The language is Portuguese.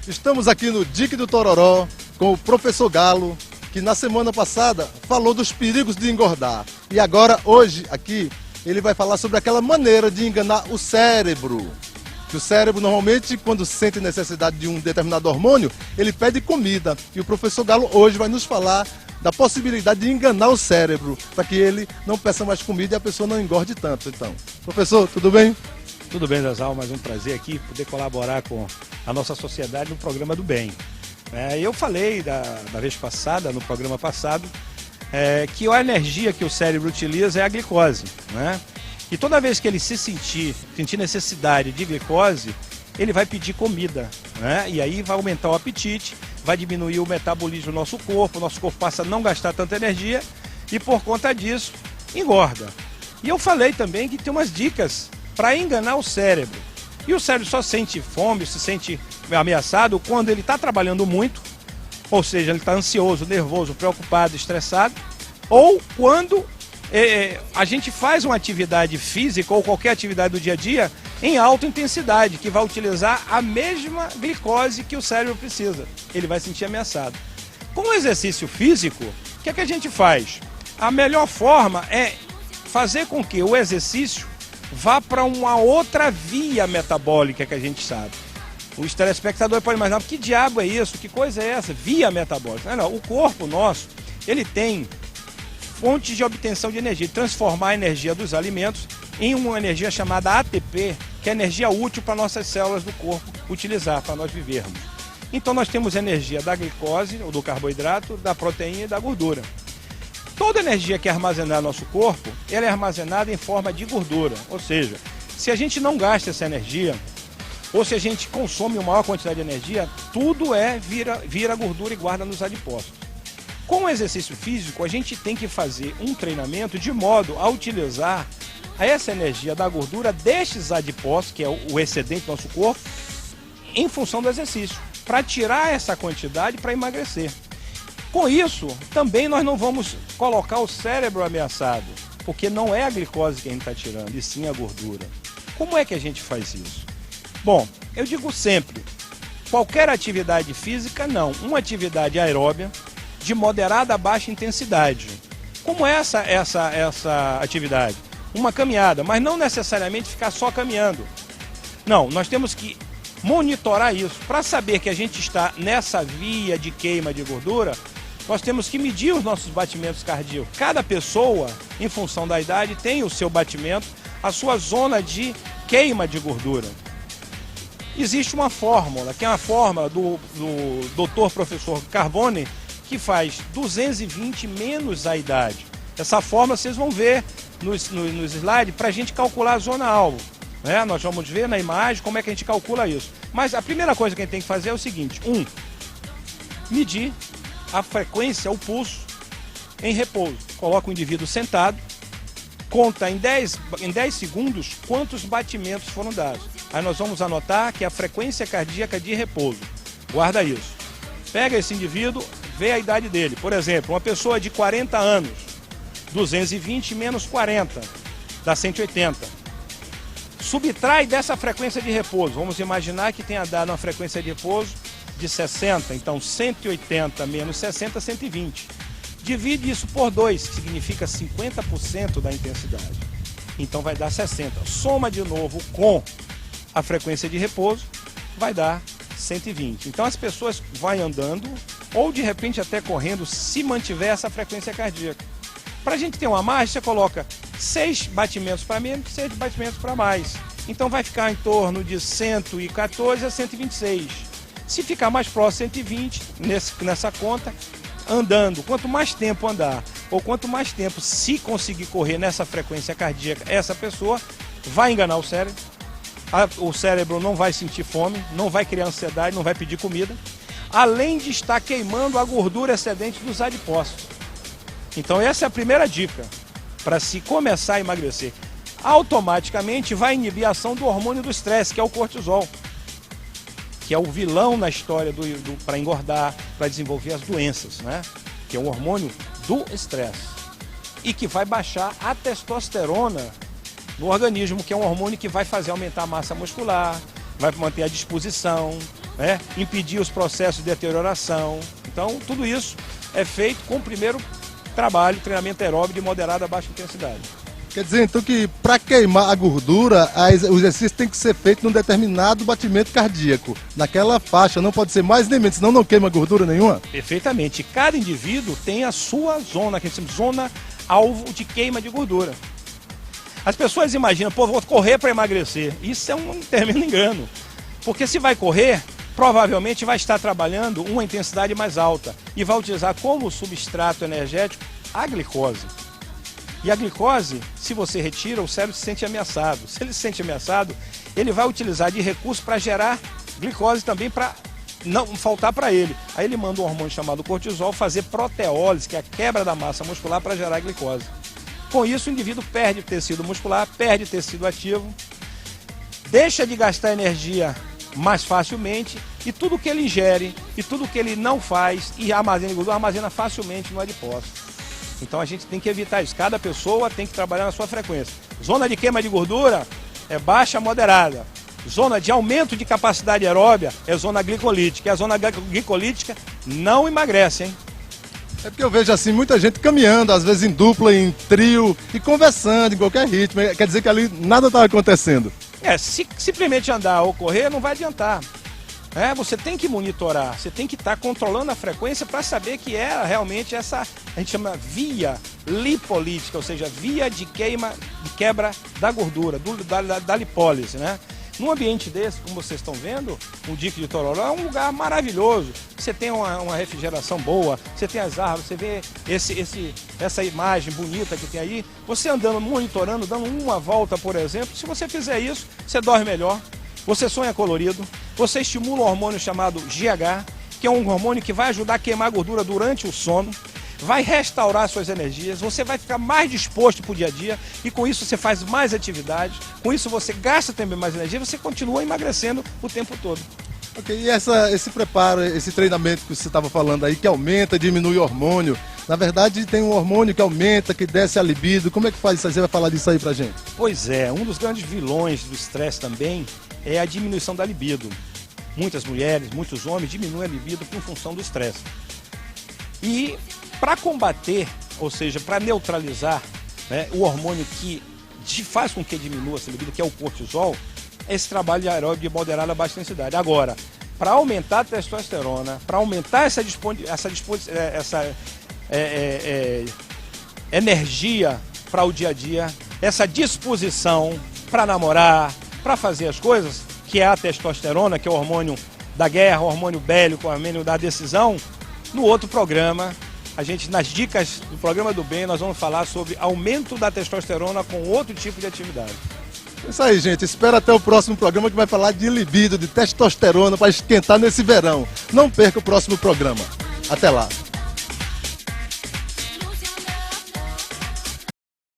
Estamos aqui no Dique do Tororó com o professor Galo, que na semana passada falou dos perigos de engordar. E agora, hoje, aqui, ele vai falar sobre aquela maneira de enganar o cérebro. Que o cérebro, normalmente, quando sente necessidade de um determinado hormônio, ele pede comida. E o professor Galo hoje vai nos falar da possibilidade de enganar o cérebro, para que ele não peça mais comida e a pessoa não engorde tanto. Então, professor, tudo bem? Tudo bem, Zasal, mais um prazer aqui poder colaborar com a nossa sociedade no programa do bem. Eu falei da vez passada, no programa passado, que a energia que o cérebro utiliza é a glicose, né? E toda vez que ele sentir necessidade de glicose, ele vai pedir comida, né? E aí vai aumentar o apetite, vai diminuir o metabolismo do nosso corpo passa a não gastar tanta energia e por conta disso engorda. E eu falei também que tem umas dicas para enganar o cérebro. E o cérebro só sente fome, se sente ameaçado quando ele está trabalhando muito, ou seja, ele está ansioso, nervoso, preocupado, estressado, ou quando a gente faz uma atividade física ou qualquer atividade do dia a dia em alta intensidade, que vai utilizar a mesma glicose que o cérebro precisa. Ele vai sentir ameaçado. Com o exercício físico, o que é que a gente faz? A melhor forma é fazer com que o exercício vá para uma outra via metabólica que a gente sabe. Os telespectadores podem imaginar, que diabo é isso? Que coisa é essa? Via metabólica. Não, o corpo nosso, ele tem fontes de obtenção de energia, transformar a energia dos alimentos em uma energia chamada ATP, que é energia útil para nossas células do corpo utilizar, para nós vivermos. Então nós temos energia da glicose, ou do carboidrato, da proteína e da gordura. Toda energia que é armazenada no nosso corpo, ela é armazenada em forma de gordura. Ou seja, se a gente não gasta essa energia, ou se a gente consome uma maior quantidade de energia, tudo vira gordura e guarda nos adipócitos. Com o exercício físico, a gente tem que fazer um treinamento de modo a utilizar essa energia da gordura destes adipócitos, que é o excedente do nosso corpo, em função do exercício, para tirar essa quantidade para emagrecer. Com isso, também nós não vamos colocar o cérebro ameaçado, porque não é a glicose que a gente está tirando, e sim a gordura. Como é que a gente faz isso? Bom, eu digo sempre, qualquer atividade física não, uma atividade aeróbia de moderada a baixa intensidade. Como é essa atividade? Uma caminhada, mas não necessariamente ficar só caminhando. Não, nós temos que monitorar isso. Para saber que a gente está nessa via de queima de gordura, nós temos que medir os nossos batimentos cardíacos. Cada pessoa, em função da idade, tem o seu batimento, a sua zona de queima de gordura. Existe uma fórmula, que é uma fórmula do doutor professor Carbone, que faz 220 menos a idade. Essa fórmula vocês vão ver nos slides para a gente calcular a zona alvo. Nós vamos ver na imagem como é que a gente calcula isso. Mas a primeira coisa que a gente tem que fazer é o seguinte: medir a frequência, o pulso, em repouso. Coloca o indivíduo sentado, conta em 10 segundos quantos batimentos foram dados. Aí nós vamos anotar que é a frequência cardíaca de repouso. Guarda isso. Pega esse indivíduo, vê a idade dele. Por exemplo, uma pessoa de 40 anos, 220 menos 40, dá 180. Subtrai dessa frequência de repouso. Vamos imaginar que tenha dado uma frequência de repouso de 60, então 180 menos 60, 120. Divide isso por 2, que significa 50% da intensidade. Então vai dar 60. Soma de novo com a frequência de repouso, vai dar 120. Então as pessoas vão andando, ou de repente até correndo, se mantiver essa frequência cardíaca. Para a gente ter uma margem, você coloca 6 batimentos para menos, 6 batimentos para mais. Então vai ficar em torno de 114 a 126. Se ficar mais próximo, 120, nessa conta, andando. Quanto mais tempo andar, ou quanto mais tempo se conseguir correr nessa frequência cardíaca, essa pessoa vai enganar o cérebro. O cérebro não vai sentir fome, não vai criar ansiedade, não vai pedir comida, além de estar queimando a gordura excedente dos adipócitos. Então essa é a primeira dica para se começar a emagrecer. Automaticamente vai inibir a ação do hormônio do estresse, que é o cortisol, que é o vilão na história para engordar, para desenvolver as doenças, né? Que é o hormônio do estresse. E que vai baixar a testosterona no organismo, que é um hormônio que vai fazer aumentar a massa muscular, vai manter a disposição, né? Impedir os processos de deterioração. Então, tudo isso é feito com o primeiro trabalho, treinamento aeróbico de moderada a baixa intensidade. Quer dizer, então, que para queimar a gordura, o exercício tem que ser feito num determinado batimento cardíaco. Naquela faixa, não pode ser mais nem menos, senão não queima gordura nenhuma? Perfeitamente. Cada indivíduo tem a sua zona, que a gente chama de zona alvo de queima de gordura. As pessoas imaginam, pô, vou correr para emagrecer. Isso é um tremendo engano. Porque se vai correr, provavelmente vai estar trabalhando uma intensidade mais alta e vai utilizar como substrato energético a glicose. E a glicose, se você retira, o cérebro se sente ameaçado. Se ele se sente ameaçado, ele vai utilizar de recurso para gerar glicose também para não faltar para ele. Aí ele manda um hormônio chamado cortisol fazer proteólise, que é a quebra da massa muscular para gerar glicose. Com isso, o indivíduo perde tecido muscular, perde tecido ativo, deixa de gastar energia mais facilmente e tudo que ele ingere e tudo que ele não faz e armazena gordura, armazena facilmente no adipócito. Então a gente tem que evitar isso. Cada pessoa tem que trabalhar na sua frequência. Zona de queima de gordura é baixa, moderada. Zona de aumento de capacidade aeróbia é zona glicolítica. E a zona glicolítica não emagrece, hein? É porque eu vejo assim muita gente caminhando, às vezes em dupla, em trio e conversando em qualquer ritmo. Quer dizer que ali nada está acontecendo. Se simplesmente andar ou correr não vai adiantar. Você tem que monitorar, você tem que estar controlando a frequência para saber que é realmente essa, a gente chama via lipolítica, ou seja, via de quebra da gordura, da lipólise, né? Num ambiente desse, como vocês estão vendo, o Dique de Tororó é um lugar maravilhoso. Você tem uma refrigeração boa, você tem as árvores, você vê essa imagem bonita que tem aí. Você andando, monitorando, dando uma volta, por exemplo, se você fizer isso, você dorme melhor, você sonha colorido, você estimula um hormônio chamado GH, que é um hormônio que vai ajudar a queimar a gordura durante o sono, vai restaurar suas energias, você vai ficar mais disposto para o dia a dia e com isso você faz mais atividades, com isso você gasta também mais energia, você continua emagrecendo o tempo todo. Ok, e esse preparo, esse treinamento que você estava falando aí, que aumenta, diminui o hormônio, na verdade tem um hormônio que aumenta, que desce a libido, como é que faz isso aí? Você vai falar disso aí pra gente? Pois é, um dos grandes vilões do estresse também é a diminuição da libido. Muitas mulheres, muitos homens diminuem a libido por função do estresse. E para combater, ou seja, para neutralizar, né, o hormônio que faz com que diminua essa libido, que é o cortisol, é esse trabalho de aeróbio de moderada a baixa intensidade. Agora, para aumentar a testosterona, para aumentar essa energia para o dia a dia, essa disposição para namorar, para fazer as coisas, que é a testosterona, que é o hormônio da guerra, o hormônio bélico, o hormônio da decisão, no outro programa, nas dicas do programa do bem, nós vamos falar sobre aumento da testosterona com outro tipo de atividade. É isso aí, gente. Espera até o próximo programa que vai falar de libido, de testosterona para esquentar nesse verão. Não perca o próximo programa. Até lá.